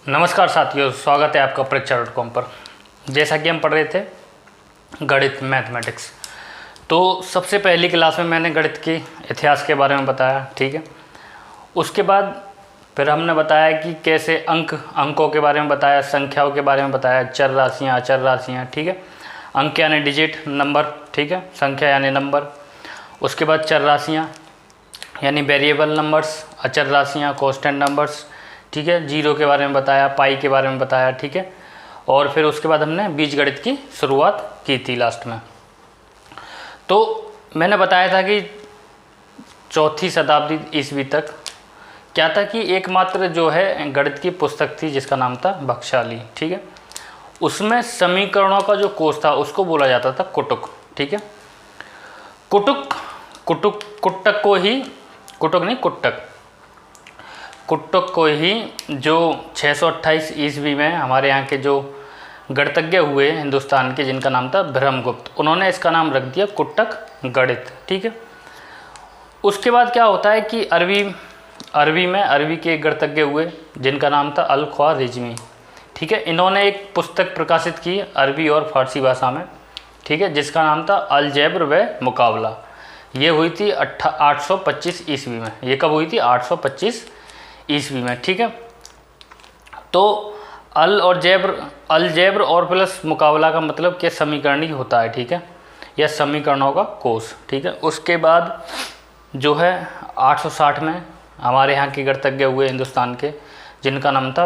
नमस्कार साथियों, स्वागत है आपका परीक्षा.com पर। जैसा कि हम पढ़ रहे थे गणित मैथमेटिक्स, तो सबसे पहली क्लास में मैंने गणित के इतिहास के बारे में बताया, ठीक है। उसके बाद फिर हमने बताया कि कैसे अंकों के बारे में बताया, संख्याओं के बारे में बताया, चर राशियाँ, अचर राशियाँ, ठीक है। अंक यानी डिजिट, नंबर, ठीक है, संख्या यानी नंबर। उसके बाद चर राशियाँ यानी वेरिएबल नंबर्स, अचर राशियाँ कांस्टेंट नंबर्स, ठीक है। जीरो के बारे में बताया, पाई के बारे में बताया, ठीक है। और फिर उसके बाद हमने बीजगणित की शुरुआत की थी लास्ट में। तो मैंने बताया था कि चौथी शताब्दी ईस्वी तक क्या था कि एकमात्र जो है गणित की पुस्तक थी जिसका नाम था बख्शाली, ठीक है। उसमें समीकरणों का जो कोष था उसको बोला जाता था कुटुक, ठीक है। कुटुक को ही जो 628 ईस्वी में हमारे यहाँ के जो गणितज्ञ हुए हिंदुस्तान के, जिनका नाम था ब्रह्मगुप्त, उन्होंने इसका नाम रख दिया कुटक गणित, ठीक है। उसके बाद क्या होता है कि अरबी के एक गणितज्ञ हुए जिनका नाम था अल-ख्वारिज़मी, ठीक है। इन्होंने एक पुस्तक प्रकाशित की अरबी और फारसी भाषा में, ठीक है, जिसका नाम था अलजेब्र व मुकाबला। ये हुई थी 825 ईस्वी में। ये कब हुई थी? 825 ईस्वी में, ठीक है। तो अलजेब्र और प्लस मुकाबला का मतलब क्या? समीकरण ही होता है, ठीक है, या समीकरणों का कोष, ठीक है। उसके बाद जो है 860 में हमारे यहाँ के गणितज्ञ हुए हिंदुस्तान के, जिनका नाम था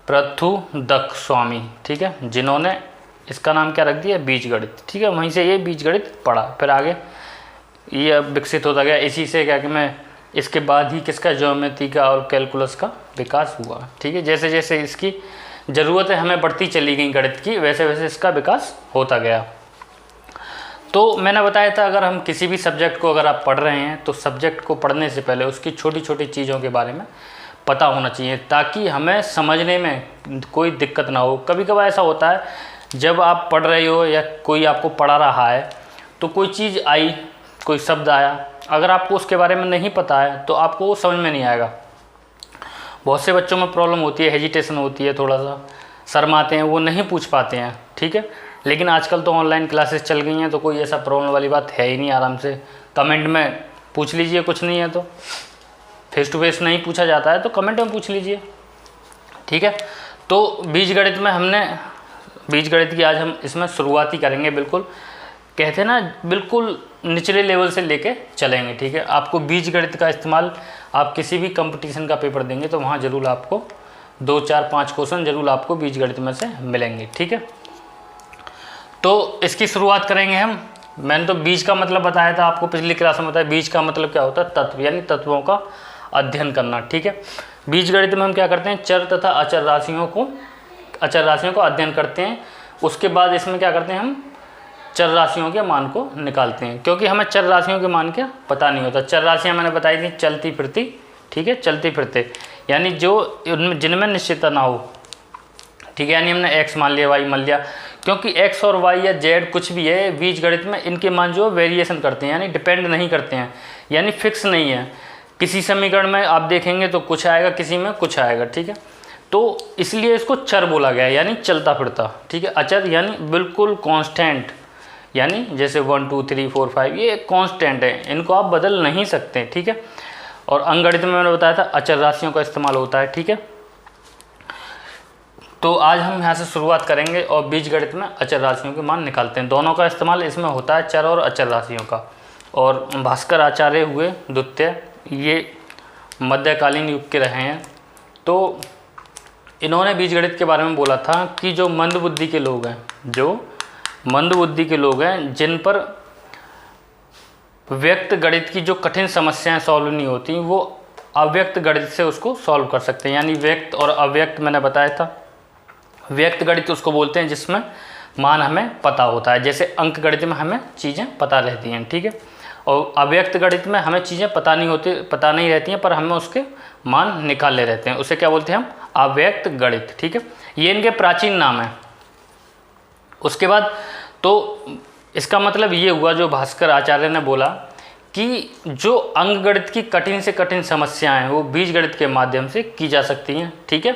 पृथुदक स्वामी, ठीक है, जिन्होंने इसका नाम क्या रख दिया? बीजगणित, ठीक है। वहीं से ये बीजगणित पढ़ा, फिर आगे ये विकसित होता गया। इसी से क्या कि मैं इसके बाद ही किसका? ज्योमेट्री का और कैलकुलस का विकास हुआ, ठीक है। जैसे जैसे इसकी ज़रूरतें हमें बढ़ती चली गई गणित की, वैसे वैसे इसका विकास होता गया। तो मैंने बताया था अगर हम किसी भी सब्जेक्ट को अगर आप पढ़ रहे हैं तो सब्जेक्ट को पढ़ने से पहले उसकी छोटी छोटी चीज़ों के बारे में पता होना चाहिए, ताकि हमें समझने में कोई दिक्कत ना हो। कभी कभार ऐसा होता है जब आप पढ़ रहे हो या कोई आपको पढ़ा रहा है तो कोई चीज़ आई, कोई शब्द आया, अगर आपको उसके बारे में नहीं पता है तो आपको वो समझ में नहीं आएगा। बहुत से बच्चों में प्रॉब्लम होती है, हेजिटेशन होती है, थोड़ा सा शर्माते हैं, वो नहीं पूछ पाते हैं, ठीक है। लेकिन आजकल तो ऑनलाइन क्लासेस चल गई हैं तो कोई ऐसा प्रॉब्लम वाली बात है ही नहीं। आराम से कमेंट में पूछ लीजिए, कुछ नहीं है तो फेस टू फेस नहीं पूछा जाता है तो कमेंट में पूछ लीजिए, ठीक है। तो बीजगणित की आज हम इसमें शुरुआत ही करेंगे। बिल्कुल कहते हैं ना, बिल्कुल निचले लेवल से लेके चलेंगे, ठीक है। आपको बीजगणित का इस्तेमाल आप किसी भी कंपटीशन का पेपर देंगे तो वहाँ ज़रूर आपको 2, 4, 5 क्वेश्चन ज़रूर आपको बीजगणित में से मिलेंगे, ठीक है। तो इसकी शुरुआत करेंगे हम। मैंने तो बीज का मतलब बताया था आपको, पिछली क्लास में बताया। बीज का मतलब क्या होता है? तत्व, यानी तत्वों का अध्ययन करना, ठीक है। बीजगणित में हम क्या करते हैं? चर तथा अचर राशियों को अध्ययन करते हैं। उसके बाद इसमें क्या करते हैं? हम चर राशियों के मान को निकालते हैं, क्योंकि हमें चर राशियों के मान क्या पता नहीं होता। चर राशियाँ मैंने बताई थी चलती फिरती, ठीक है, चलती फिरते, यानी जो जिनमें निश्चितता ना हो, ठीक है। यानी हमने x मान लिया, y मान लिया, क्योंकि x और y या z कुछ भी है बीजगणित में, इनके मान जो वेरिएशन करते हैं, यानी डिपेंड नहीं करते हैं, यानी फिक्स नहीं है। किसी समीकरण में आप देखेंगे तो कुछ आएगा, किसी में कुछ आएगा, ठीक है। तो इसलिए इसको चर बोला गया, यानी चलता फिरता, ठीक है। अचर यानी बिल्कुल कांस्टेंट, यानी जैसे 1, 2, 3, 4, 5 ये कांस्टेंट है, इनको आप बदल नहीं सकते, ठीक है। और अंकगणित में मैंने बताया था अचर राशियों का इस्तेमाल होता है, ठीक है। तो आज हम यहाँ से शुरुआत करेंगे और बीजगणित में अचर राशियों के मान निकालते हैं। दोनों का इस्तेमाल इसमें होता है, चर और अचर राशियों का। और भास्कर आचार्य हुए द्वितीय, ये मध्यकालीन युग के रहे हैं। तो इन्होंने बीजगणित के बारे में बोला था कि जो मंदबुद्धि के लोग हैं, जिन पर व्यक्त गणित की जो कठिन समस्याएं सॉल्व नहीं होती, वो अव्यक्त गणित से उसको सॉल्व कर सकते हैं। यानी व्यक्त और अव्यक्त मैंने बताया था। व्यक्त गणित उसको बोलते हैं जिसमें मान हमें पता होता है, जैसे अंक गणित में हमें चीज़ें पता रहती हैं, ठीक है। और अव्यक्त गणित में हमें चीज़ें पता नहीं रहती हैं, पर हमें उसके मान निकाले रहते हैं। उसे क्या बोलते हैं? हम अव्यक्त गणित, ठीक है। ये इनके प्राचीन नाम है। उसके बाद तो इसका मतलब ये हुआ, जो भास्कर आचार्य ने बोला कि जो अंकगणित की कठिन से कठिन समस्याएं हैं वो बीजगणित के माध्यम से की जा सकती हैं, ठीक है।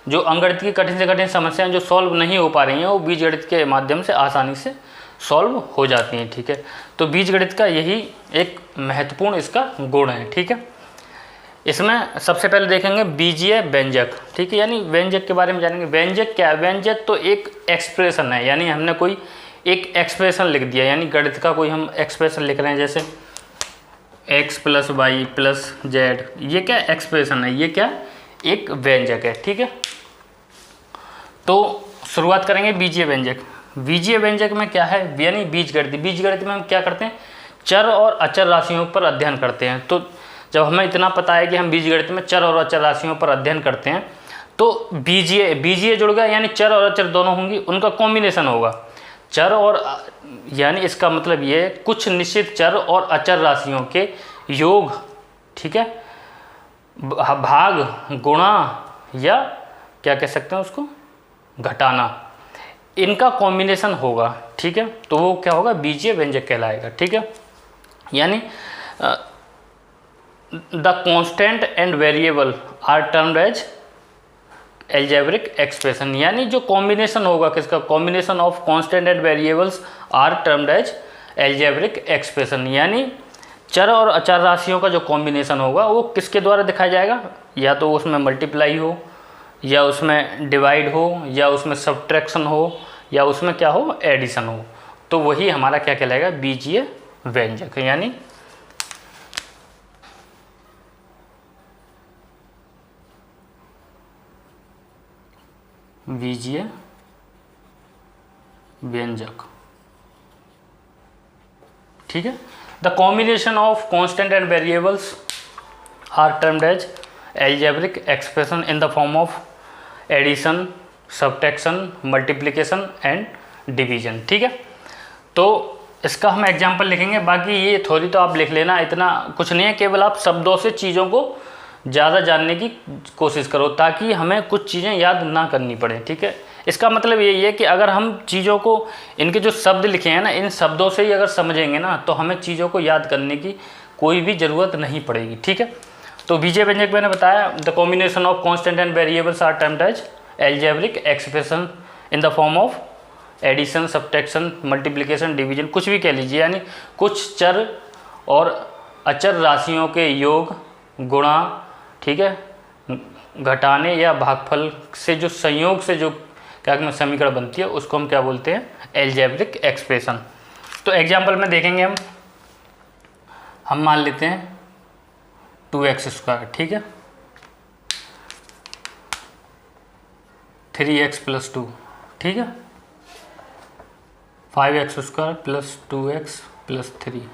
जो अंकगणित की कठिन से कठिन समस्याएं जो सॉल्व नहीं हो पा रही हैं वो बीजगणित के माध्यम से आसानी से सॉल्व हो जाती हैं। ठीक है, तो बीजगणित का यही एक महत्वपूर्ण इसका गुण है। ठीक है, इसमें सबसे पहले देखेंगे बीजीय व्यंजक। ठीक है, यानी व्यंजक के बारे में जानेंगे। व्यंजक क्या है? व्यंजक तो एक एक्सप्रेशन है, यानी हमने कोई एक एक्सप्रेशन लिख दिया, यानी गणित का कोई हम एक्सप्रेशन लिख रहे हैं, जैसे x + y + z, ये क्या एक्सप्रेशन है, ये क्या एक व्यंजक है। ठीक है, तो शुरुआत करेंगे बीजीय व्यंजक। बीजीय व्यंजक में क्या है, यानी बीजगणित। बीजगणित में हम क्या करते हैं, चर और अचर राशियों पर अध्ययन करते हैं। तो जब हमें इतना पता है कि हम बीजगणित में चर और अचर राशियों पर अध्ययन करते हैं, तो बीजीय जुड़ गया, यानी चर और अचर दोनों होंगी, उनका कॉम्बिनेशन होगा। चर और, यानी इसका मतलब ये है कुछ निश्चित चर और अचर राशियों के योग, ठीक है, भाग, गुणा, या क्या कह सकते हैं उसको, घटाना, इनका कॉम्बिनेशन होगा। ठीक है, तो वो क्या होगा, बीजीय व्यंजक कहलाएगा। ठीक है, यानी the constant and variable are termed as algebraic expression, यानी जो कॉम्बिनेशन होगा किसका, combination of constant and variables are termed as algebraic expression, यानी चर और अचर राशियों का जो कॉम्बिनेशन होगा वो किसके द्वारा दिखाया जाएगा, या तो उसमें मल्टीप्लाई हो, या उसमें डिवाइड हो, या उसमें सब्ट्रैक्शन हो, या उसमें क्या हो, एडिशन हो। तो वही हमारा क्या कहलाएगा, बीजीय व्यंजक। यानी बीजीय व्यंजक। ठीक है, the combination of constant and variables are termed as algebraic expression in the form of addition, subtraction, multiplication and division. ठीक है, तो इसका हम एग्जाम्पल लिखेंगे, बाकी ये थ्योरी तो आप लिख लेना, इतना कुछ नहीं है, केवल आप शब्दों से चीज़ों को ज़्यादा जानने की कोशिश करो ताकि हमें कुछ चीज़ें याद ना करनी पड़े। ठीक है, इसका मतलब यही है कि अगर हम चीज़ों को, इनके जो शब्द लिखे हैं ना, इन शब्दों से ही अगर समझेंगे ना, तो हमें चीज़ों को याद करने की कोई भी ज़रूरत नहीं पड़ेगी। ठीक है, तो बीजीय व्यंजक मैंने बताया, the combination of constant and variables are termed as algebraic expression in the form of addition, subtraction, multiplication, division, कुछ भी कह लीजिए, यानी कुछ चर और अचर राशियों के योग, गुणा, ठीक है, घटाने या भागफल से जो संयोग से जो क्या में समीकरण बनती है उसको हम क्या बोलते हैं, एल्जेब्रिक एक्सप्रेशन। तो एग्जाम्पल में देखेंगे हम मान लेते हैं 2x², ठीक है, 3x + 2, ठीक है, 5x² + 2x + 3,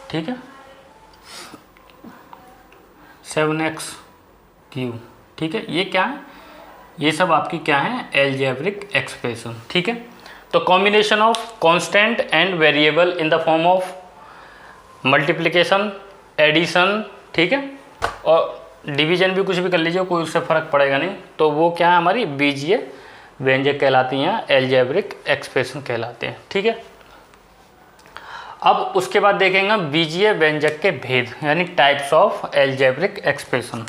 ठीक है, 7x³, ठीक है, ये क्या है, ये सब आपकी क्या है, एल्जेब्रिक एक्सप्रेशन। ठीक है, तो combination of constant and variable in the form of multiplication, addition, ठीक है, और डिवीजन भी कुछ भी कर लीजिए, कोई उससे फ़र्क पड़ेगा नहीं, तो वो क्या है, हमारी बीजीय व्यंजक कहलाती हैं, एल्जेब्रिक एक्सप्रेशन कहलाते हैं। ठीक है, अब उसके बाद देखेंगे बीजीय व्यंजक के भेद, यानी टाइप्स ऑफ एल्जेब्रिक एक्सप्रेशन।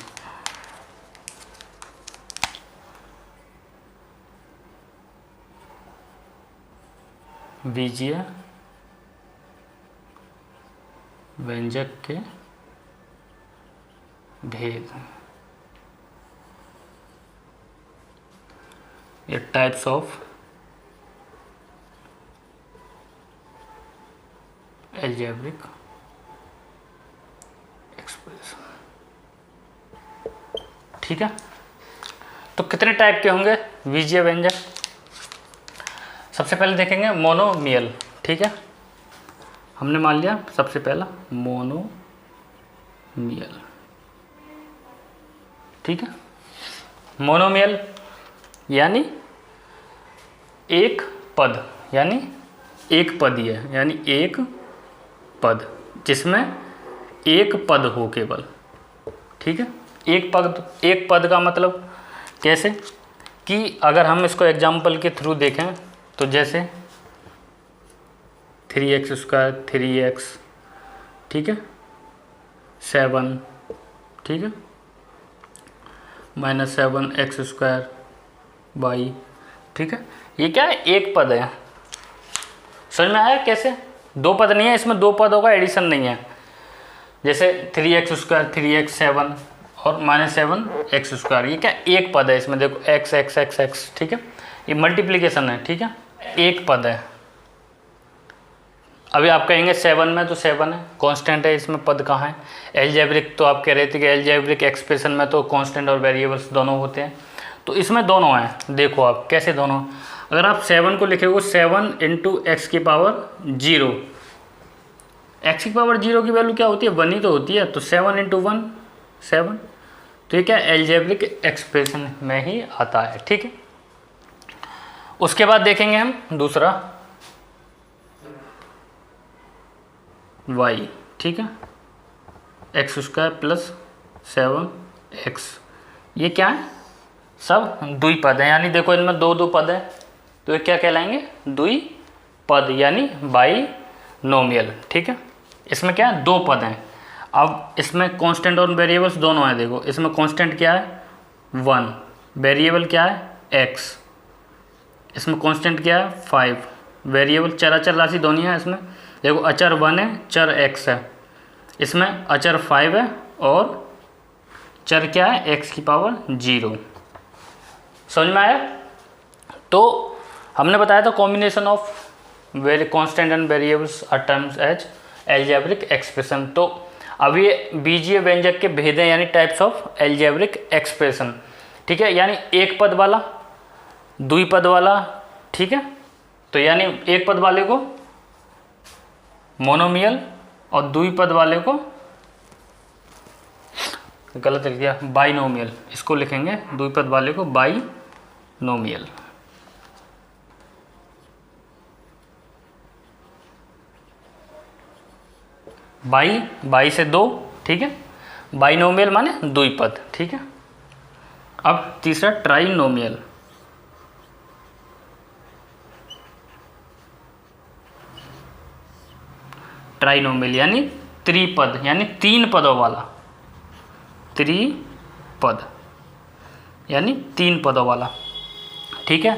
बीजीय व्यंजक के भेद, ये टाइप्स ऑफ एल्जेब्रिक एक्सप्रेशन। ठीक है, तो कितने टाइप के होंगे बीजीय व्यंजक, सबसे पहले देखेंगे मोनोमियल। ठीक है, हमने मान लिया सबसे पहला मोनोमियल। ठीक है, मोनोमियल यानी एक पद, यानी एक पदीय, यानी एक पद जिसमें एक पद हो केवल। ठीक है, एक पद का मतलब कैसे, कि अगर हम इसको एग्जाम्पल के थ्रू देखें तो जैसे 3x², 3x, ठीक है, 7, ठीक है, -7x², बाई, ठीक है। ये क्या है, एक पद है, समझ में आया कैसे? दो पद नहीं है इसमें, दो पदों का एडिशन नहीं है। जैसे 3x², 3x7 और -7x², ये क्या एक पद है इसमें, देखो x x x x, ठीक है, ये मल्टीप्लिकेशन है, ठीक है, एक पद है। अभी आप कहेंगे 7 में, तो 7 है, कांस्टेंट है, इसमें पद कहाँ है? एल्जेब्रिक, तो आप कह रहे थे कि एल्जेब्रिक एक्सप्रेशन में तो कांस्टेंट और वेरिएबल्स दोनों होते हैं, तो इसमें दोनों हैं। देखो आप कैसे दोनों, अगर आप 7 को लिखेंगे 7 × x की पावर 0, x की पावर 0 की वैल्यू क्या होती है, 1 ही तो होती है, तो 7 × 1 7, तो ये क्या एल्जेब्रिक एक्सप्रेशन में ही आता है, ठीक है। उसके बाद देखेंगे हम दूसरा y, ठीक है, x² + 7x, ये क्या है, सब द्विपद है, यानी देखो इनमें दो दो पद है, तो ये क्या कहलाएंगे, द्विपद यानी बाइनोमियल, ठीक है। इसमें क्या है, दो पद हैं। अब इसमें कांस्टेंट और वेरिएबल्स दोनों हैं, देखो इसमें कांस्टेंट क्या है 1, वेरिएबल क्या है x, इसमें कांस्टेंट क्या है 5, वेरिएबल चर अचर राशि दोनों है इसमें, देखो अचर 1 है, चर x है, इसमें अचर 5 है और चर क्या है x की पावर 0। समझ में आया? तो हमने बताया था combination of constant and variables are terms as algebraic expression. तो अब ये बीजीय व्यंजक के भेद हैं, यानी टाइप्स ऑफ एल्जेब्रिक एक्सप्रेशन, ठीक है, यानी एक पद वाला, द्विपद वाला, ठीक है, तो यानी एक पद वाले को मोनोमियल और द्विपद वाले को, गलत लिख दिया, बाइनोमियल, इसको लिखेंगे द्विपद वाले को बाइनोमियल। बाई से दो, ठीक है, बाइनोमियल माने द्विपद, ठीक है। अब तीसरा ट्राइनोमियल, ट्राइनोमियल यानी त्रिपद, यानी तीन पदों वाला, त्रिपद यानी तीन पदों वाला, ठीक है।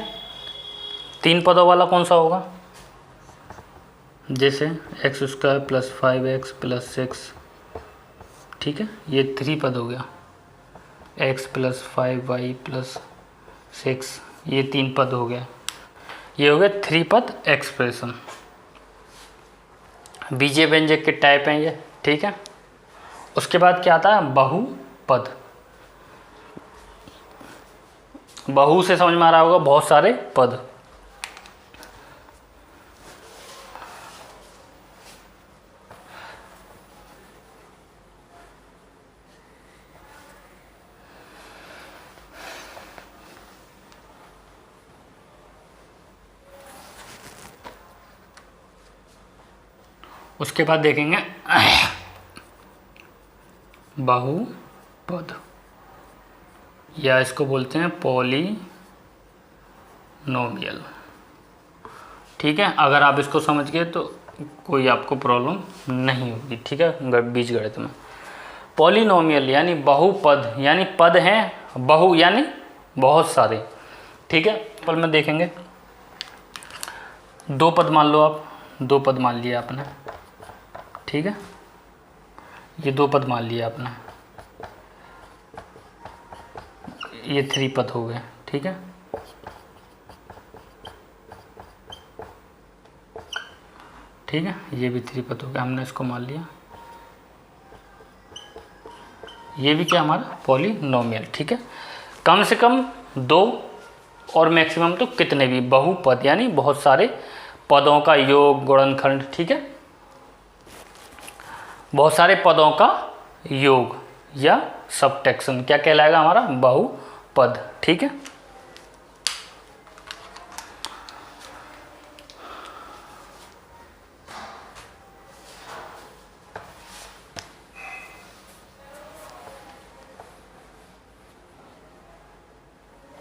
तीन पदों वाला कौन सा होगा, जैसे x² + 5x + 6, ठीक है, ये त्रिपद हो गया, x + 5y + 6, ये तीन पद हो गया, ये हो गया त्रिपद एक्सप्रेशन। बीजीय व्यंजक के टाइप हैं ये, ठीक है। उसके बाद क्या आता है, बहुपद। बहु से समझ में आ रहा होगा बहुत सारे पद, उसके बाद देखेंगे बहुपद, या इसको बोलते हैं पॉलीनोमियल, ठीक है। अगर आप इसको समझ गए तो कोई आपको प्रॉब्लम नहीं होगी, ठीक है, बीजगणित में। पॉलीनोमियल यानी बहुपद, यानी पद हैं बहु यानी बहुत सारे, ठीक है। पल में देखेंगे, दो पद मान लो आप, दो पद मान लिया आपने, ठीक है, ये दो पद मान लिया आपने, ये त्रिपद हो गए, ठीक है। ठीक है, ये भी त्रिपद हो गया, हमने इसको मान लिया, ये भी क्या हमारा पॉलीनोमियल, ठीक है। कम से कम दो और मैक्सिमम तो कितने भी बहुपद यानी बहुत सारे पदों का योग, गुणनखंड, ठीक है, बहुत सारे पदों का योग या सबट्रैक्शन क्या कहलाएगा, हमारा बहुपद, ठीक है।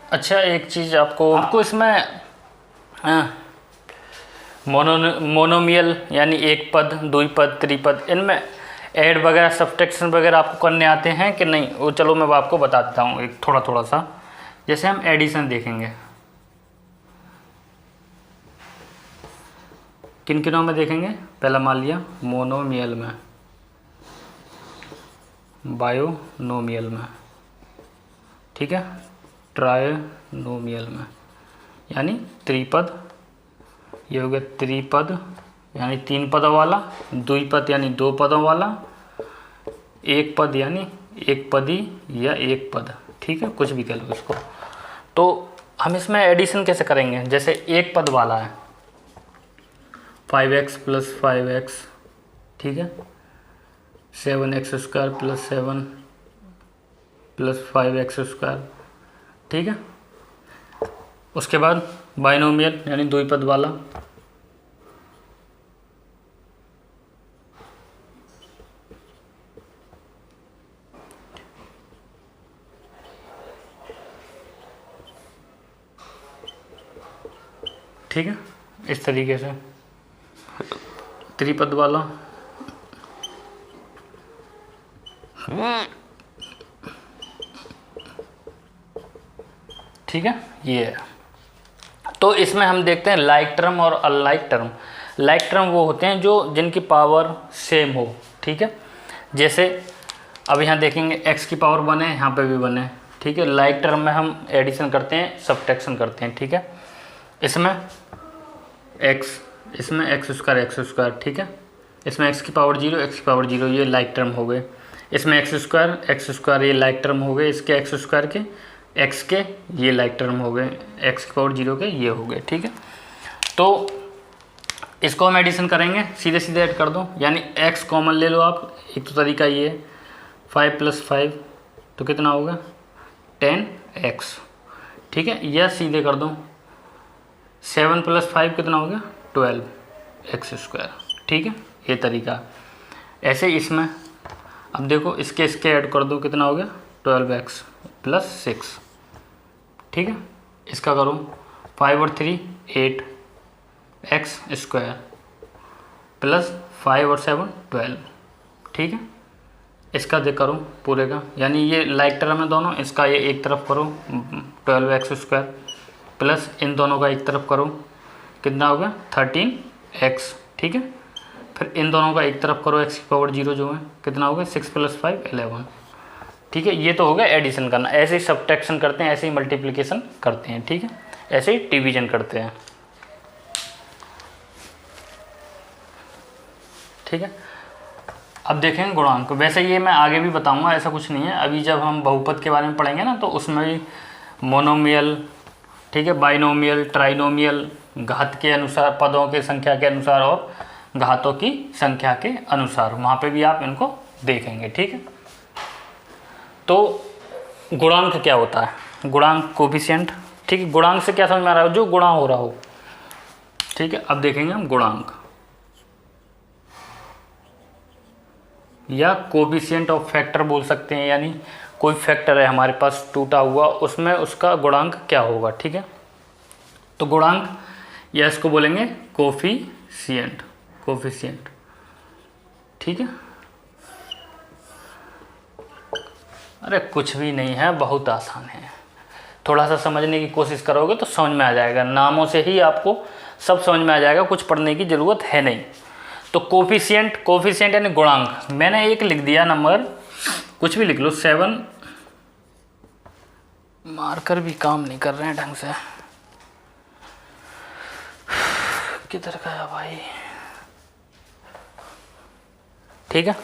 अच्छा, एक चीज़ आपको इसमें मोनोमियल यानी एक पद, द्विपद, त्रिपद, इनमें ऐड वगैरह सब्ट्रैक्शन वगैरह आपको करने आते हैं कि नहीं, वो चलो मैं आपको बता देता हूँ एक थोड़ा सा। जैसे हम एडिशन देखेंगे, किन किनों में देखेंगे, पहला मान लिया मोनोमियल में, बायोनोमियल में, ठीक है, ट्रायनोमियल में, यानी त्रिपद, ये हो गया त्रिपद यानी 3 पदों वाला, द्विपद यानी 2 पदों वाला, एक पद यानी एक पदी या एक पद, ठीक है, कुछ भी कह लो इसको। तो हम इसमें एडिशन कैसे करेंगे, जैसे एक पद वाला है 5x + 5x, ठीक है, 7x² + 7 + 5x², ठीक है। उसके बाद बाइनोमियल यानी द्विपद वाला, ठीक है, इस तरीके से त्रिपद वाला, ठीक है, ये है। तो इसमें हम देखते हैं लाइक टर्म और अनलाइक टर्म। लाइक टर्म वो होते हैं जो जिनकी पावर सेम हो, ठीक है, जैसे अब यहाँ देखेंगे x की पावर 1 है, यहाँ पे भी 1 है, ठीक है। लाइक टर्म में हम एडिशन करते हैं, सब्ट्रैक्शन करते हैं, ठीक है। इसमें x, इसमें x², ठीक है, इसमें x की पावर 0, x की पावर 0, ये लाइक टर्म हो गए। इसमें x² ये लाइक टर्म हो गए, इसके x² के, x के ये लाइक टर्म हो गए, x की पावर 0 के ये हो गए, ठीक है। तो इसको हम एडिशन करेंगे, सीधे सीधे ऐड कर दो, यानी x कॉमन ले लो आप, एक तो तरीका ये है, 5 + 5 तो कितना होगा 10x, ठीक है, या सीधे कर दो 7 + 5 कितना हो गया 12x², ठीक है, ये तरीका। ऐसे इसमें अब देखो इसके ऐड कर दो, कितना हो गया 12x + 6, ठीक है। इसका करो 5 और 3 8x² + 5 और 7 12, ठीक है। इसका देख करो पूरे का, यानी ये लाइक टर्म है दोनों, इसका ये एक तरफ करो 12x² प्लस इन दोनों का एक तरफ करो, कितना होगा 13x, ठीक है। फिर इन दोनों का एक तरफ करो, x की पावर 0 जो है, कितना होगा 6 + 5 11, ठीक है। ये तो हो गया एडिशन करना। ऐसे ही सब्ट्रैक्शन करते हैं, ऐसे ही मल्टीप्लिकेशन करते हैं, ठीक है, ऐसे ही डिवीजन करते हैं, ठीक है। अब देखेंगे गुणांक। वैसे ये मैं आगे भी बताऊंगा, ऐसा कुछ नहीं है। अभी जब हम बहुपद के बारे में पढ़ेंगे ना, तो उसमें भी मोनोमियल, ठीक है, बाइनोमियल, ट्राइनोमियल, घात के अनुसार, पदों की संख्या के अनुसार और घातों की संख्या के अनुसार, वहाँ पे भी आप इनको देखेंगे, ठीक है। तो गुणांक क्या होता है, गुणांक कोफिशिएंट, ठीक है। गुणांक से क्या समझ में आ रहा है, जो गुणा हो रहा हो, ठीक है। अब देखेंगे हम गुणांक या कोफिशिएंट ऑफ फैक्टर बोल सकते हैं, यानी कोई फैक्टर है हमारे पास टूटा हुआ, उसमें उसका गुणांक क्या होगा, ठीक है। तो गुणांक या इसको बोलेंगे कोफिशिएंट, कोफिशिएंट, ठीक है। अरे कुछ भी नहीं है, बहुत आसान है, थोड़ा सा समझने की कोशिश करोगे तो समझ में आ जाएगा। नामों से ही आपको सब समझ में आ जाएगा, कुछ पढ़ने की ज़रूरत है नहीं। तो कोफिशिएंट, कोफिशिएंट यानी गुणांक। मैंने एक लिख दिया नंबर, कुछ भी लिख लो, 7, मार्कर भी काम नहीं कर रहे हैं ढंग से, किधर गया भाई, ठीक है।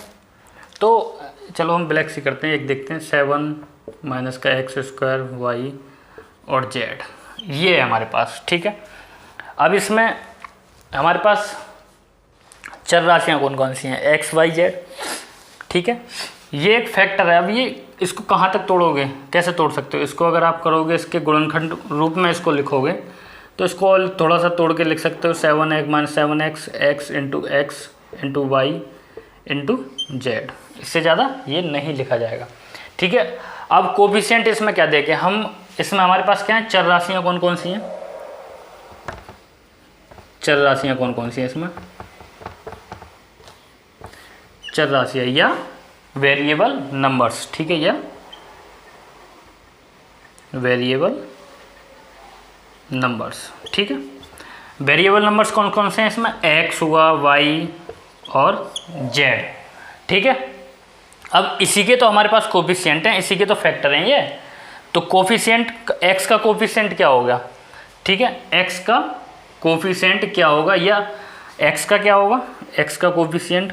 तो चलो हम ब्लैक सी करते हैं, एक देखते हैं, 7 - का x² y और z, ये है हमारे पास, ठीक है। अब इसमें हमारे पास चर राशियाँ कौन कौन सी हैं, x y z, ठीक है। ये एक फैक्टर है। अब ये इसको कहाँ तक तोड़ोगे, कैसे तोड़ सकते हो इसको, अगर आप करोगे इसके गुणनखंड रूप में इसको लिखोगे तो इसको थोड़ा सा तोड़ के लिख सकते हो, 7x - 7x x × x × y × z, इससे ज़्यादा ये नहीं लिखा जाएगा, ठीक है। अब कोफिशिएंट इसमें क्या देखें हम, इसमें हमारे पास क्या है, चर राशियाँ कौन कौन सी हैं, चर राशियाँ कौन कौन सी हैं इसमें, चर राशियाँ या वेरिएबल नंबर्स, ठीक है, या वेरिएबल नंबर्स, ठीक है। वेरिएबल नंबर्स कौन कौन से हैं इसमें, x हुआ, y और z, ठीक है। अब इसी के तो हमारे पास कोफिशिएंट हैं, इसी के तो फैक्टर हैं ये, तो कोफिशिएंट x का कोफिशिएंट क्या होगा, ठीक है, x का कोफिशिएंट क्या होगा, या x का क्या होगा, x का कोफिशिएंट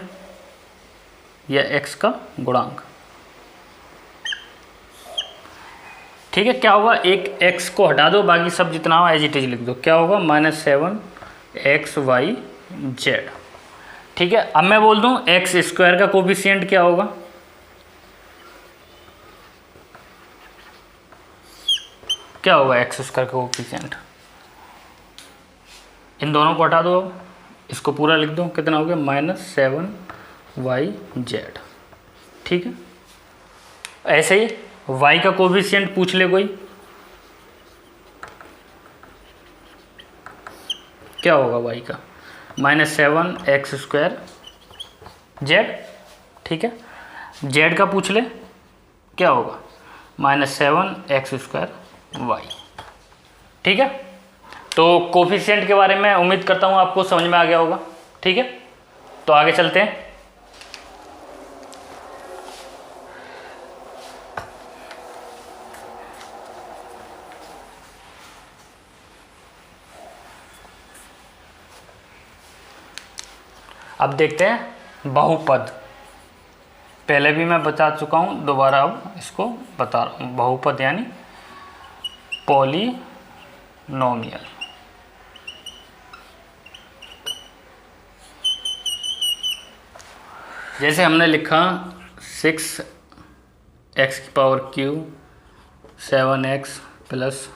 या x का गुणांक, ठीक है। क्या होगा, एक x को हटा दो, बाकी सब जितना हो एज इट इज लिख दो, क्या होगा -7xyz, ठीक है। अब मैं बोल दूं एक्स स्क्वायर का कोफिशिएंट क्या होगा, क्या होगा एक्स स्क्वायर का कोफिशिएंट, इन दोनों को हटा दो, अब इसको पूरा लिख दो, कितना हो गया -7yz, ठीक है। ऐसे ही y का कोफिशिएंट पूछ ले कोई, क्या होगा y का, -7x²z, ठीक है। z का पूछ ले, क्या होगा -7x²y, ठीक है। तो कोफिशिएंट के बारे में उम्मीद करता हूँ आपको समझ में आ गया होगा, ठीक है। तो आगे चलते हैं। अब देखते हैं बहुपद, पहले भी मैं बता चुका हूँ, दोबारा अब इसको बता रहा हूँ। बहुपद यानी पॉलिनोमियल, जैसे हमने लिखा 6x³ 7x +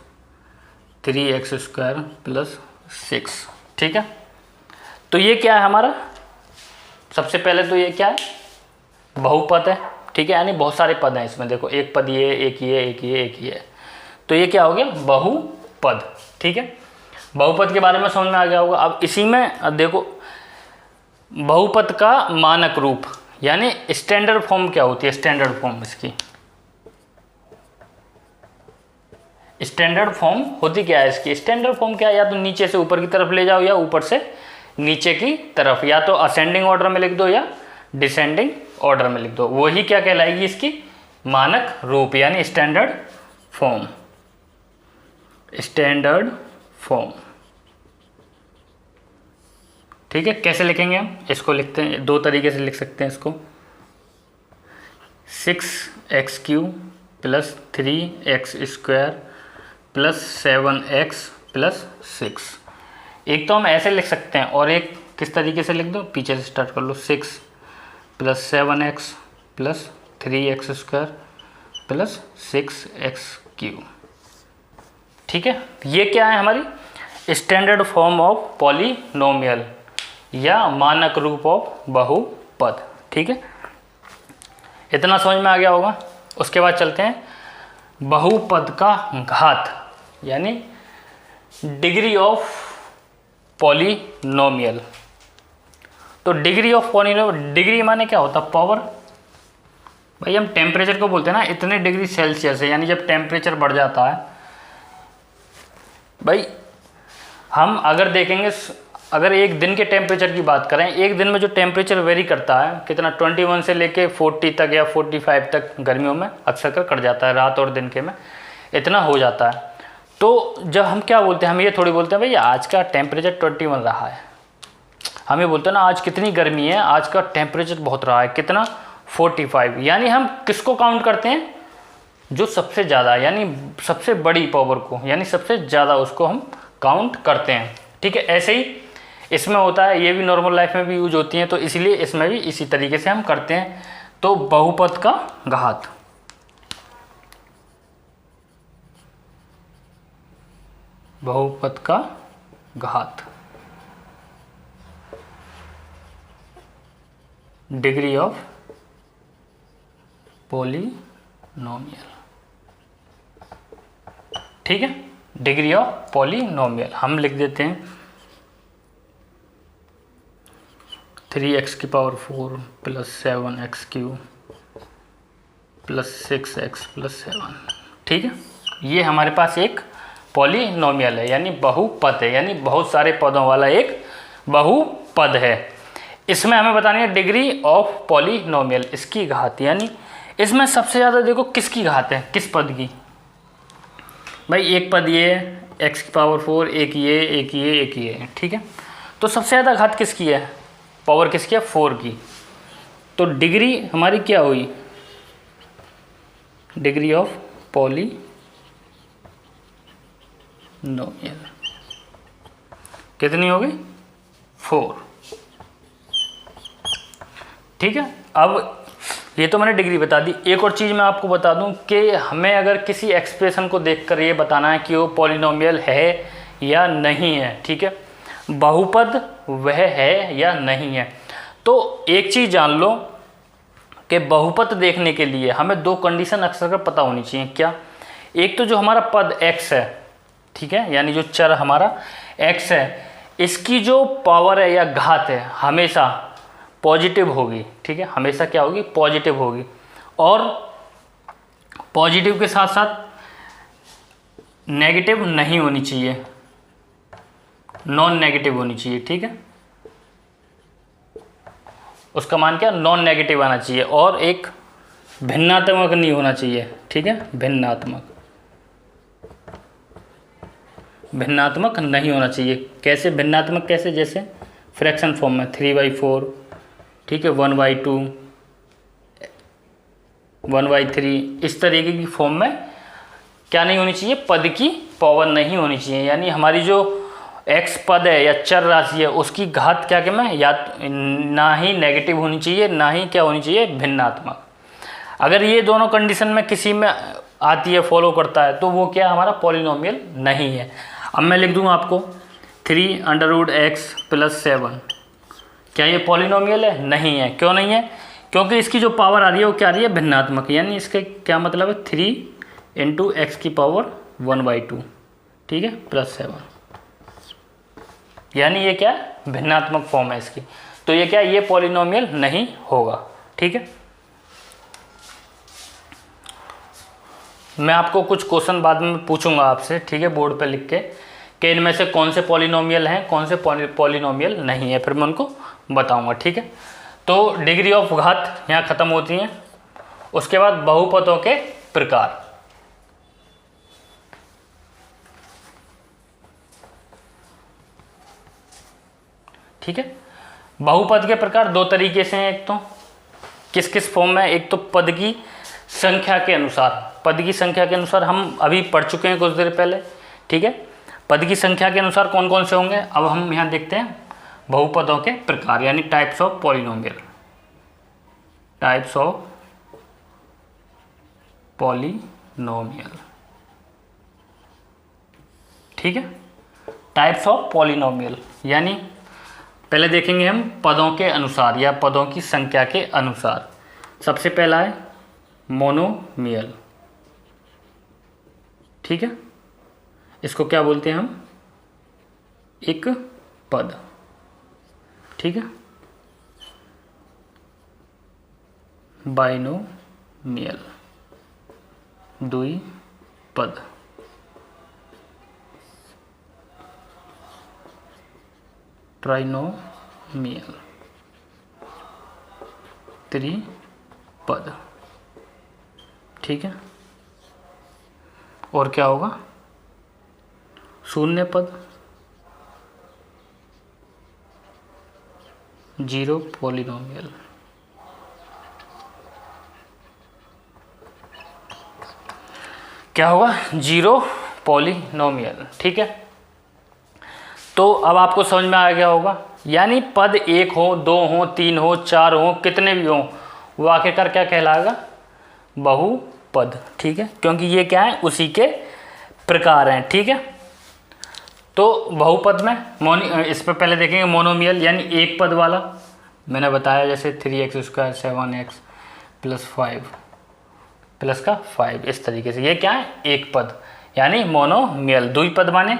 3x² + 6, ठीक है। तो ये क्या है हमारा, सबसे पहले तो ये क्या है, बहुपद है, ठीक है, यानी बहुत सारे पद हैं इसमें, देखो एक पद ये, एक ये, एक ये, एक ये, तो ये क्या हो गया बहुपद, ठीक है। बहुपद के बारे में समझ में आ गया होगा। अब इसी में अब देखो बहुपद का मानक रूप यानी स्टैंडर्ड फॉर्म क्या होती है, स्टैंडर्ड फॉर्म इसकी, स्टैंडर्ड फॉर्म होती क्या है इसकी, स्टैंडर्ड फॉर्म क्या है, या तो नीचे से ऊपर की तरफ ले जाओ या ऊपर से नीचे की तरफ, या तो असेंडिंग ऑर्डर में लिख दो या डिसेंडिंग ऑर्डर में लिख दो, वही क्या कहलाएगी इसकी मानक रूप यानी स्टैंडर्ड फॉर्म, स्टैंडर्ड फॉर्म, ठीक है। कैसे लिखेंगे हम इसको, लिखते हैं दो तरीके से लिख सकते हैं इसको, 6x³ + 3x² + 7x + 6, एक तो हम ऐसे लिख सकते हैं और एक किस तरीके से लिख दो, पीछे से स्टार्ट कर लो, 6 + 7x + 3x² + 6x³, ठीक है। ये क्या है हमारी स्टैंडर्ड फॉर्म ऑफ पॉलिनोमियल या मानक रूप ऑफ बहुपद, ठीक है। इतना समझ में आ गया होगा। उसके बाद चलते हैं बहुपद का घात यानी डिग्री ऑफ पॉलिनोमियल। तो डिग्री ऑफ पॉलिनोमियल, डिग्री माने क्या होता है, पावर। भाई हम टेम्परेचर को बोलते हैं ना इतने डिग्री सेल्सियस है, यानी जब टेम्परेचर बढ़ जाता है, भाई हम अगर देखेंगे, अगर एक दिन के टेम्परेचर की बात करें, एक दिन में जो टेम्परेचर वेरी करता है कितना, 21 से लेके 40 तक या 45 तक गर्मियों में अक्सर कर कट जाता है, रात और दिन के में इतना हो जाता है। तो जब हम क्या बोलते हैं, हम ये थोड़ी बोलते हैं भाई आज का टेम्परेचर 21 रहा है, हम ये बोलते हैं ना आज कितनी गर्मी है, आज का टेम्परेचर बहुत रहा है, कितना 45, यानी हम किसको काउंट करते हैं, जो सबसे ज़्यादा यानी सबसे बड़ी पावर को, यानी सबसे ज़्यादा उसको हम काउंट करते हैं, ठीक है। ऐसे ही इसमें होता है, ये भी नॉर्मल लाइफ में भी यूज होती हैं, तो इसलिए इसमें भी इसी तरीके से हम करते हैं। तो बहुपद का घात, बहुपद का घात, डिग्री ऑफ पॉलिनोमियल, ठीक है। डिग्री ऑफ पॉलिनोमियल हम लिख देते हैं 3x⁴ + 7x³ + 6x + 7, ठीक है। ये हमारे पास एक पॉलिनोमियल है, यानी बहुपद है, यानी बहुत सारे पदों वाला एक बहुपद है। इसमें हमें बतानी है डिग्री ऑफ पॉलिनोमियल, इसकी घात, यानी इसमें सबसे ज़्यादा देखो किसकी घात है, किस पद की। भाई एक पद ये x की पावर 4, एक ये, एक ये, एक ये, ठीक है। तो सबसे ज़्यादा घात किसकी है, पावर किसकी है, 4 की। तो डिग्री हमारी क्या हुई, डिग्री ऑफ पॉलिनोमियल कितनी होगी, 4, ठीक है। अब ये तो मैंने डिग्री बता दी। एक और चीज़ मैं आपको बता दूं कि हमें अगर किसी एक्सप्रेशन को देखकर ये बताना है कि वो पॉलिनोमियल है या नहीं है, ठीक है, बहुपद वह है या नहीं है। तो एक चीज़ जान लो कि बहुपद देखने के लिए हमें दो कंडीशन अक्सर का पता होनी चाहिए। क्या, एक तो जो हमारा पद x है, ठीक है, यानी जो चर हमारा x है, इसकी जो पावर है या घात है हमेशा पॉजिटिव होगी, ठीक है, हमेशा क्या होगी, पॉजिटिव होगी। और पॉजिटिव के साथ साथ नेगेटिव नहीं होनी चाहिए, नॉन नेगेटिव होनी चाहिए, ठीक है। उसका मान क्या, नॉन नेगेटिव आना चाहिए। और एक भिन्नात्मक नहीं होना चाहिए, ठीक है, भिन्नात्मक नहीं होना चाहिए। कैसे भिन्नात्मक, कैसे, जैसे फ्रैक्शन फॉर्म में 3/4, ठीक है, 1/2, 1/3, इस तरीके की फॉर्म में क्या नहीं होनी चाहिए, पद की पावर नहीं होनी चाहिए। यानी हमारी जो x पद है या चर राशि है उसकी घात क्या क्या में, या ना ही नेगेटिव होनी चाहिए, ना ही क्या होनी चाहिए, भिन्नात्मक। अगर ये दोनों कंडीशन में किसी में आती है, फॉलो करता है, तो वो क्या हमारा पॉलिनोमियल नहीं है। अब मैं लिख दूंगा आपको 3√x + 7, क्या ये पॉलिनोमियल है, नहीं है। क्यों नहीं है, क्योंकि इसकी जो पावर आ रही है वो क्या आ रही है, भिन्नात्मक, यानी इसके क्या मतलब है, 3 × x की पावर 1/2, ठीक है, +7, यानी ये क्या है, भिन्नात्मक फॉर्म है इसकी। तो ये क्या, ये पॉलिनोमियल नहीं होगा, ठीक है। मैं आपको कुछ क्वेश्चन बाद में पूछूंगा आपसे, ठीक है, बोर्ड पे लिख के, कि इनमें से कौन से पॉलिनोमियल हैं, कौन से पॉलिनोमियल नहीं है, फिर मैं उनको बताऊंगा, ठीक है। तो डिग्री ऑफ घात यहाँ ख़त्म होती हैं। उसके बाद बहुपदों के प्रकार, ठीक है। बहुपद के प्रकार दो तरीके से हैं। एक तो किस किस फॉर्म में, एक तो पद की संख्या के अनुसार, पद की संख्या के अनुसार हम अभी पढ़ चुके हैं कुछ देर पहले, ठीक है। पद की संख्या के अनुसार कौन कौन से होंगे, अब हम यहाँ देखते हैं बहुपदों के प्रकार, यानी types of polynomial, types of polynomial, ठीक है। टाइप्स ऑफ पॉलिनोमियल यानी पहले देखेंगे हम पदों के अनुसार या पदों की संख्या के अनुसार। सबसे पहला है मोनोमियल, ठीक है, इसको क्या बोलते हैं हम, एक पद, ठीक है। बाइनोमियल, द्विपद, ट्राइनोमियल, त्रिपद, ठीक है। और क्या होगा, शून्य पद, जीरो पॉलिनोमियल, क्या होगा, जीरो पॉलिनोमियल, ठीक है। तो अब आपको समझ में आ गया होगा, यानी पद एक हो, दो हो, तीन हो, चार हो, कितने भी हो, वो आखिरकार क्या कहलाएगा, बहुपद, ठीक है, क्योंकि ये क्या है, उसी के प्रकार हैं, ठीक है। तो बहुपद में इस पर पहले देखेंगे मोनोमियल, यानी एक पद वाला, मैंने बताया जैसे 3x² 7x + 5 प्लस का 5, इस तरीके से ये क्या है, एक पद, यानी मोनोमियल। द्विपद माने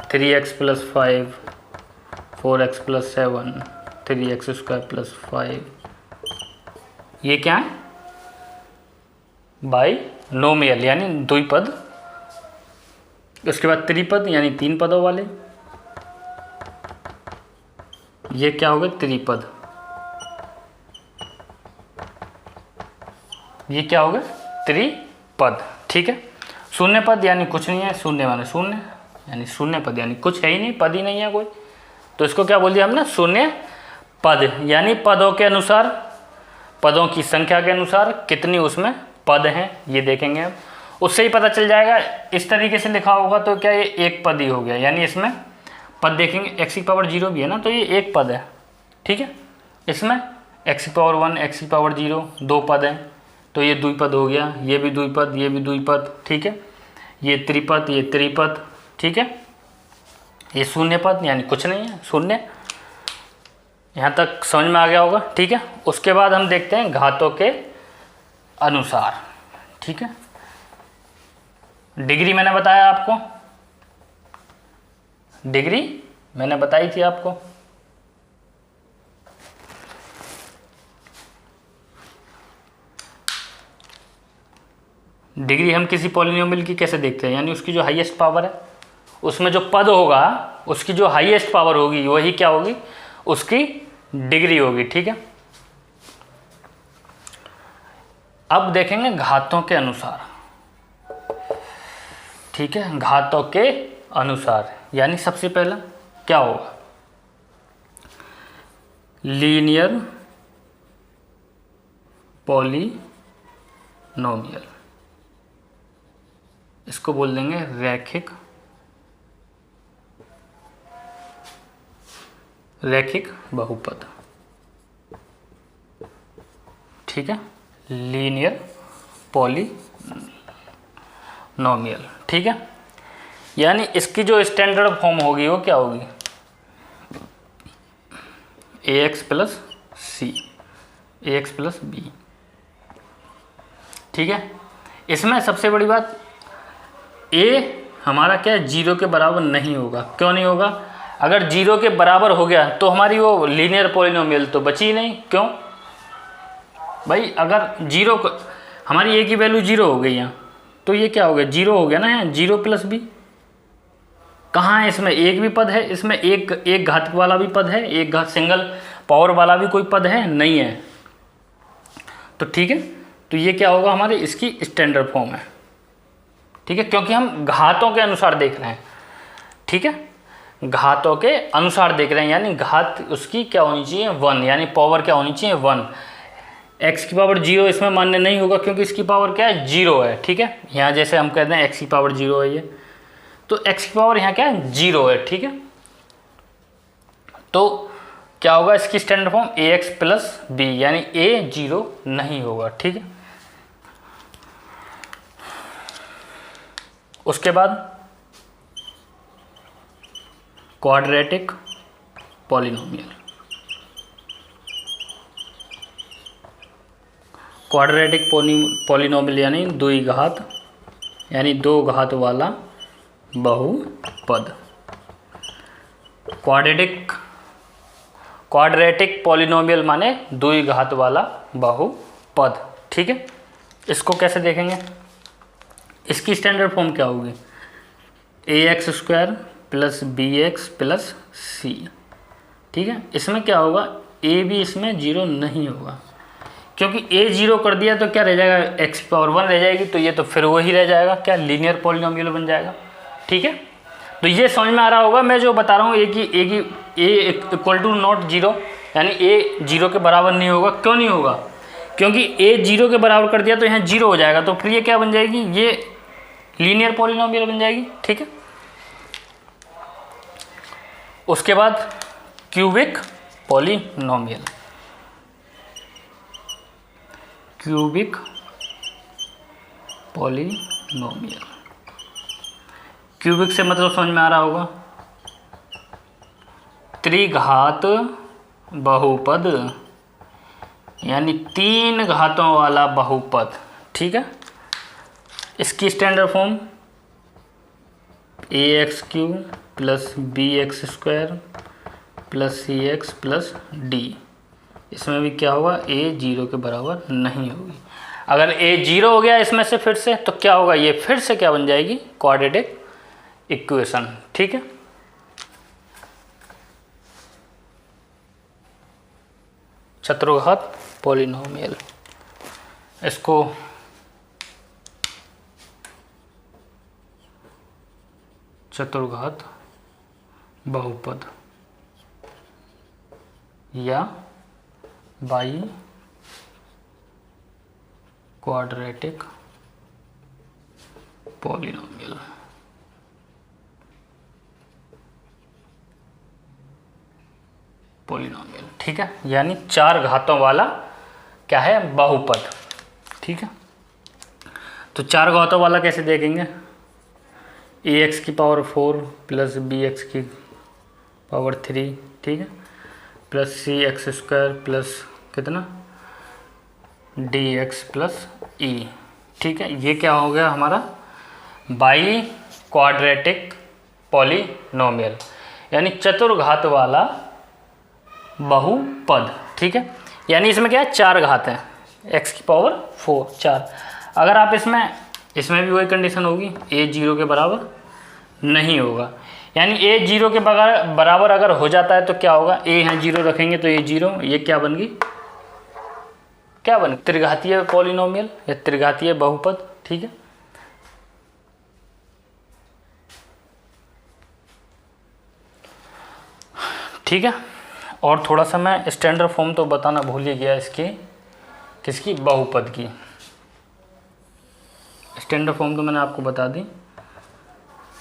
3x + 5, 4x + 7, 3x² + 5, ये क्या है, बाइनोमियल, यानी द्विपद उसके बाद त्रिपद यानी 3 पदों वाले, ये क्या हो गए त्रिपद, ये क्या हो गए त्रिपद, ठीक है। शून्य पद यानी कुछ नहीं है, शून्य माने शून्य, यानी शून्य पद यानी कुछ है ही नहीं, पद ही नहीं है कोई, तो इसको क्या बोल दिया हमने शून्य पद, यानी पदों के अनुसार, पदों की संख्या के अनुसार कितनी उसमें पद हैं ये देखेंगे हम, उससे ही पता चल जाएगा। इस तरीके से लिखा होगा तो क्या ये एक पद ही हो गया, यानी इसमें पद देखेंगे x की पावर 0 भी है ना, तो ये एक पद है, ठीक है। इसमें x की पावर 1 x की पावर 0 2 पद हैं, तो ये द्विपद हो गया, ये भी द्विपद, ये भी द्विपद, ठीक है। ये त्रिपद, ये त्रिपद, ठीक है। ये शून्य पद यानी कुछ नहीं है, शून्य। यहाँ तक समझ में आ गया होगा, ठीक है। उसके बाद हम देखते हैं घातों के अनुसार, ठीक है। डिग्री मैंने बताया आपको, डिग्री मैंने बताई थी आपको, डिग्री हम किसी पॉलिनोमियल की कैसे देखते हैं, यानी उसकी जो हाईएस्ट पावर है उसमें जो पद होगा उसकी जो हाईएस्ट पावर होगी वही क्या होगी, उसकी डिग्री होगी, ठीक है। अब देखेंगे घातों के अनुसार, ठीक है। घातों के अनुसार यानी सबसे पहला क्या होगा, लीनियर पॉलिनोमियल, इसको बोल देंगे रैखिक बहुपद, ठीक है। लीनियर पॉलिनोमियल, ठीक है। यानी इसकी जो स्टैंडर्ड फॉर्म होगी वो क्या होगी, ax प्लस सी, ax प्लस बी, ठीक है। इसमें सबसे बड़ी बात, a हमारा क्या है 0 के बराबर नहीं होगा। क्यों नहीं होगा, अगर 0 के बराबर हो गया तो हमारी वो लीनियर पॉलिनोमियल तो बची ही नहीं। क्यों भाई, अगर 0 को हमारी a की वैल्यू 0 हो गई यहाँ, तो ये क्या हो गया 0 हो गया ना, यहाँ 0 प्लस बी। कहाँ है, इसमें एक भी पद है, इसमें एक घात वाला भी पद है, एक घात सिंगल पावर वाला भी कोई पद है नहीं है, तो ठीक है। तो ये क्या होगा हमारे, इसकी स्टैंडर्ड फॉर्म है, ठीक है, क्योंकि हम घातों के अनुसार देख रहे हैं, ठीक है। घातों के अनुसार देख रहे हैं, यानी घात उसकी क्या होनी चाहिए 1, यानी पावर क्या होनी चाहिए 1। x की पावर 0 इसमें मान्य नहीं होगा क्योंकि इसकी पावर क्या है 0 है, ठीक है। यहाँ जैसे हम कहते हैं x की पावर 0 है ये, तो x की पावर यहाँ क्या है 0 है, ठीक है। तो क्या होगा इसकी standard form ax plus B, यानी a 0 नहीं होगा, ठीक है। उसके बाद क्वाड्रेटिक पॉलिनोमियल, क्वाड्रेटिक पॉलिनोमियल यानी द्विघात, यानी 2 घात वाला बहुपद। क्वाड्रेटिक पॉलिनोमियल माने द्विघात वाला बहुपद, ठीक है। इसको कैसे देखेंगे, इसकी स्टैंडर्ड फॉर्म क्या होगी, ax square plus bx plus c, ठीक है। इसमें क्या होगा, a भी इसमें 0 नहीं होगा, क्योंकि a 0 कर दिया तो क्या रह जाएगा, x की पावर 1 रह जाएगी, तो ये तो फिर वही रह जाएगा क्या, लीनियर पॉलिनोमियल बन जाएगा, ठीक है। तो ये समझ में आ रहा होगा मैं जो बता रहा हूँ, a इक्वल टू नॉट 0, यानी a 0 के बराबर नहीं होगा। क्यों नहीं होगा, क्योंकि a 0 के बराबर कर दिया तो यहाँ 0 हो जाएगा, तो फिर ये क्या बन जाएगी, ये लीनियर पॉलिनोमियल बन जाएगी, ठीक है। उसके बाद cubic polynomial, cubic polynomial, cubic से मतलब समझ में आ रहा होगा, त्रिघात बहुपद, यानी 3 घातों वाला बहुपद, ठीक है। इसकी standard form ax cube plus bx square plus cx plus d, इसमें भी क्या होगा, a 0 के बराबर नहीं होगी। अगर a 0 हो गया इसमें से फिर से, तो क्या होगा, ये फिर से क्या बन जाएगी, क्वाड्रेटिक इक्वेशन, ठीक है। चतुर्घात पॉलिनोमियल, इसको चतुर्घात बहुपद या बाई क्वाड्रेटिक पॉलिनोमियल, ठीक है, यानी 4 घातों वाला क्या है, बहुपद, ठीक है। तो 4 घातों वाला कैसे देखेंगे, ax की पावर 4 प्लस bx की पावर 3, ठीक है, प्लस cx स्क्वायर प्लस कितना dx प्लस e, ठीक है। ये क्या हो गया हमारा बाई क्वाड्रेटिक पॉलिनोमियल, यानी चतुर्घात वाला बहुपद, ठीक है। यानी इसमें क्या है, 4 घात हैं, x की पावर 4 4। अगर आप इसमें भी वही कंडीशन होगी, a 0 के बराबर नहीं होगा, यानी a 0 के बराबर अगर हो जाता है तो क्या होगा, a यहाँ 0 रखेंगे तो ये 0, ये क्या बन गई, क्या बन, त्रिघातीय पॉलिनोमियल या त्रिघातीय बहुपद, ठीक है। ठीक है, और थोड़ा सा मैं स्टैंडर्ड फॉर्म तो बताना भूल ही गया इसकी, किसकी, बहुपद की। स्टैंडर्ड फॉर्म तो मैंने आपको बता दी,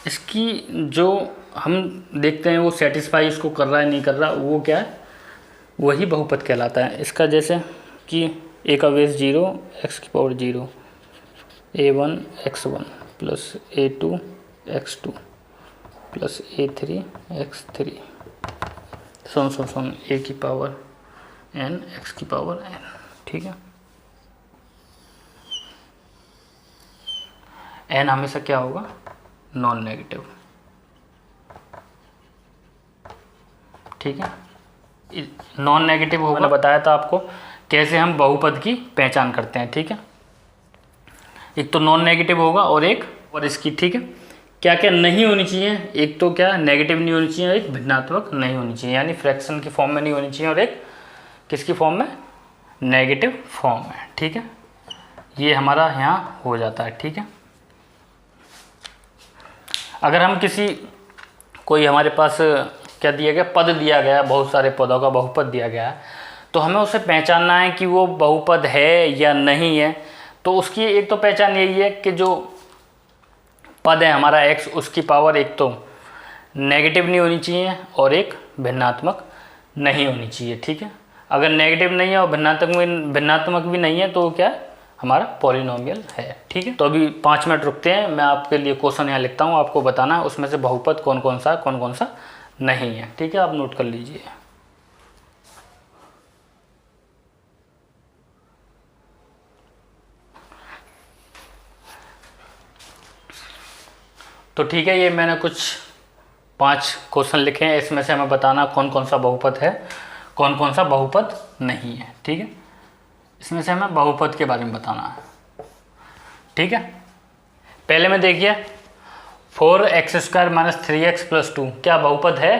इसकी जो हम देखते हैं वो सेटिस्फाई इसको कर रहा है नहीं कर रहा, वो क्या है, वही बहुपद कहलाता है। इसका जैसे कि a का बेस 0 x की power 0, a1 x1 plus a2 x2 plus a3 x3 soon a की पावर n x की पावर n, ठीक है। n हमेशा क्या होगा, नॉन नेगेटिव, ठीक है। नॉन नेगेटिव होगा, मैंने बताया था आपको कैसे हम बहुपद की पहचान करते हैं, ठीक है। एक तो नॉन नेगेटिव होगा और इसकी, ठीक है। क्या क्या नहीं होनी चाहिए, एक तो क्या नेगेटिव नहीं होनी चाहिए, एक भिन्नात्मक नहीं होनी चाहिए, यानी फ्रैक्शन की फॉर्म में नहीं होनी चाहिए, और एक किसकी फॉर्म में, नेगेटिव फॉर्म में, ठीक है। ये हमारा यहाँ हो जाता है, ठीक है। अगर हम कोई हमारे पास क्या दिया गया, पद दिया गया, बहुत सारे पदों का बहुपद दिया गया है, तो हमें उसे पहचानना है कि वो बहुपद है या नहीं है। तो उसकी एक तो पहचान यही है कि जो पद है हमारा x, उसकी पावर एक तो नेगेटिव नहीं होनी चाहिए और एक भिन्नात्मक नहीं होनी चाहिए, ठीक है। अगर नेगेटिव नहीं है और भिन्नात्मक भी नहीं है तो क्या हमारा पॉलिनोमियल है, ठीक है। तो अभी 5 मिनट रुकते हैं, मैं आपके लिए क्वेश्चन यहाँ लिखता हूँ, आपको बताना है उसमें से बहुपद कौन कौन सा नहीं है, ठीक है। आप नोट कर लीजिए। तो ठीक है, ये मैंने कुछ 5 क्वेश्चन लिखे हैं, इसमें से हमें बताना कौन कौन सा बहुपद है, कौन कौन सा बहुपद नहीं है, ठीक है। इसमें से हमें बहुपद के बारे में बताना है, ठीक है। पहले में देखिए 4x square minus 3x plus 2 क्या बहुपद है।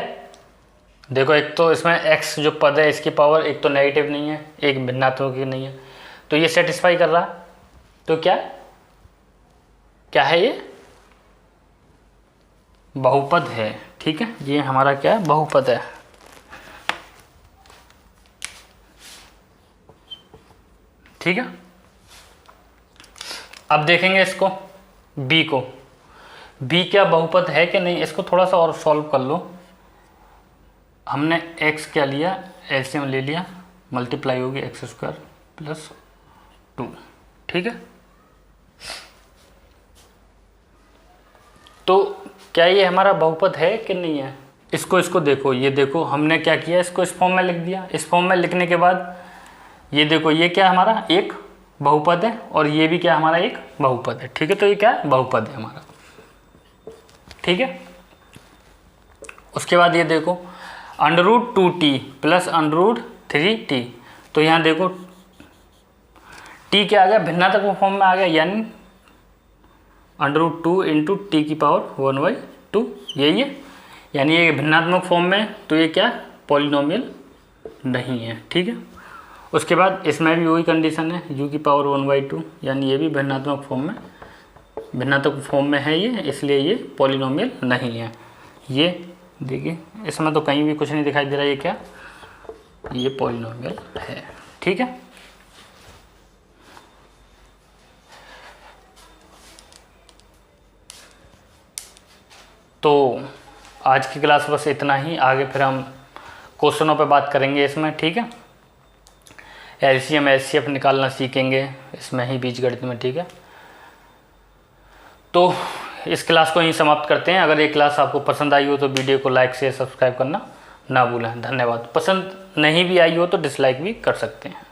देखो एक तो इसमें x जो पद है इसकी पावर एक तो नेगेटिव नहीं है, एक भिन्नात्मक नहीं है, तो ये सेटिस्फाई कर रहा है। तो क्या है ये बहुपद है, ठीक है। ये हमारा क्या है, बहुपद है, ठीक है। अब देखेंगे इसको b क्या बहुपद है कि नहीं, इसको थोड़ा सा और सॉल्व कर लो। हमने x क्या लिया, एलसीएम ले लिया, मल्टीप्लाई होगी x स्क्वायर प्लस 2, ठीक है। तो क्या ये हमारा बहुपद है कि नहीं है, इसको देखो, ये देखो हमने क्या किया, इसको इस फॉर्म में लिख दिया। इस फॉर्म में लिखने के बाद ये देखो, ये क्या हमारा एक बहुपद है और ये भी क्या हमारा एक बहुपद है, ठीक है। तो ये क्या बहुपद है हमारा, ठीक है। उसके बाद ये देखो √2t प्लस √3t, तो यहाँ देखो t क्या आ गया, भिन्नात्मक फॉर्म में आ गया, यानी √2 × t की पावर 2 यही है, यानी ये भिन्नात्मक फॉर्म में, तो ये क्या पॉलिनोमियल नहीं है। ठीक है, उसके बाद इसमें भी वही कंडीशन है u की पावर 1/2, यानी ये भी भिन्नात्मक फॉर्म में है ये, इसलिए ये पॉलिनोमियल नहीं है। ये देखिए इसमें तो कहीं भी कुछ नहीं दिखाई दे रहा, ये क्या, ये पॉलिनोमियल है। ठीक है, तो आज की क्लास बस इतना ही, आगे फिर हम क्वेश्चनों पे बात करेंगे इसमें। ठीक है, एलसीएम एचसीएफ निकालना सीखेंगे इसमें ही बीजगणित में। ठीक है, तो इस क्लास को यहीं समाप्त करते हैं। अगर ये क्लास आपको पसंद आई हो तो वीडियो को लाइक शेयर सब्सक्राइब करना ना भूलें। धन्यवाद। पसंद नहीं भी आई हो तो डिसलाइक भी कर सकते हैं।